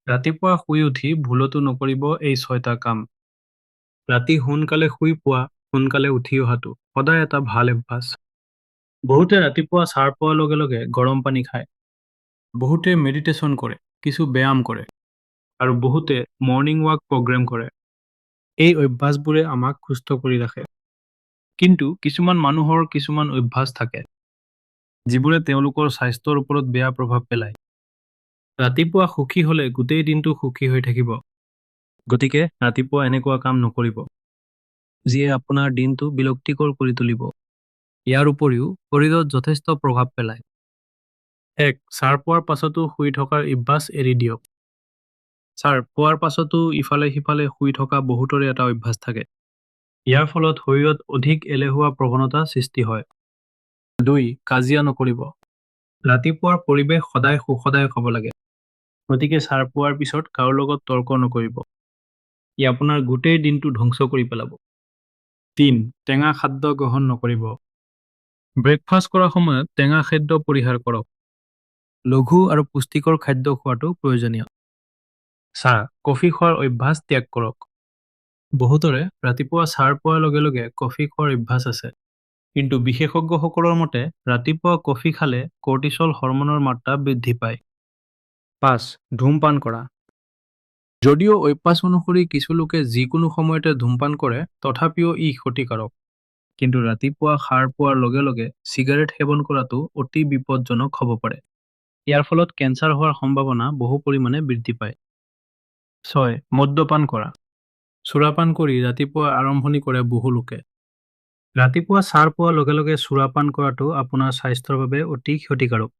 ৰাতিপুৱা শুই উঠি ভুলতো নকৰিব এই 6টা কাম। ৰাতি সোনকালে শুই পোৱা, সোনকালে উঠি অহাটো সদায় এটা ভাল অভ্যাস। বহুতে ৰাতিপুৱা সাৰ পোৱাৰ লগে লগে গৰম পানী খায়। বহুতে মেডিটেশ্যন কৰে, কিছু ব্যায়াম কৰে, আৰু বহুতে মৰ্ণিং ৱাক প্ৰগ্ৰেম কৰে। এই অভ্যাসবোৰে আমাক সুস্থ কৰি ৰাখে। কিন্তু কিছুমান মানুহৰ কিছুমান অভ্যাস থাকে, যিবোৰে তেওঁলোকৰ স্বাস্থ্যৰ ওপৰত বেয়া প্ৰভাৱ পেলায়। ৰাতিপুৱা সুখী হ'লে গোটেই দিনটো সুখী হৈ থাকিব। গতিকে ৰাতিপুৱা এনেকুৱা কাম নকৰিব, যিয়ে আপোনাৰ দিনটো বিৰক্তিকৰ কৰি তুলিব। ইয়াৰ উপৰিও শৰীৰত যথেষ্ট প্ৰভাৱ পেলায়। ছাৰ পোৱাৰ পাছতো শুই থকাৰ অভ্যাস এৰি দিয়ক। ছাৰ পোৱাৰ পাছতো ইফালে সিফালে শুই থকা বহুতৰে এটা অভ্যাস থাকে। ইয়াৰ ফলত শৰীৰত অধিক এলেহুৱা প্ৰৱণতা সৃষ্টি হয়। 2. কাজিয়া নকৰিব। ৰাতিপুৱাৰ পৰিৱেশ সদায় সুখদায়ক হ'ব লাগে। গতিকে ছাৰ পোৱাৰ পিছত কাৰো লগত তৰ্ক নকৰিব। ই আপোনাৰ গোটেই দিনটো ধ্বংস কৰি পেলাব। 3. টেঙা খাদ্য গ্ৰহণ নকৰিব। ব্ৰেকফাষ্ট কৰাৰ সময়ত টেঙা খাদ্য পৰিহাৰ কৰক। লঘু আৰু পুষ্টিকৰ খাদ্য খোৱাটো প্ৰয়োজনীয়। চাহ, কফি খোৱাৰ অভ্যাস ত্যাগ কৰক। বহুতৰে ৰাতিপুৱা চাহ পোৱাৰ লগে লগে কফি খোৱাৰ অভ্যাস আছে। কিন্তু বিশেষজ্ঞসকলৰ মতে ৰাতিপুৱা কফি খালে কৰ্টিচল হৰমনৰ মাত্ৰা বৃদ্ধি পায়। 5. ধূমপান কৰা। যদিও অভ্যাস অনুসৰি কিছু লোকে যিকোনো সময়তে ধূমপান কৰে, তথাপিও ই ক্ষতিকাৰক। কিন্তু ৰাতিপুৱা সাৰ পোৱাৰ লগে লগে চিগাৰেট সেৱন কৰাটো অতি বিপদজনক হ'ব পাৰে। ইয়াৰ ফলত কেঞ্চাৰ হোৱাৰ সম্ভাৱনা বহু পৰিমাণে বৃদ্ধি পায়। 6. মদ্যপান কৰা। সুৰাপান কৰি ৰাতিপুৱা আৰম্ভণি কৰে বহু লোকে। ৰাতিপুৱা ছাৰ পোৱাৰ লগে লগে সুৰাপান কৰাটো আপোনাৰ স্বাস্থ্যৰ বাবে অতি ক্ষতিকাৰক।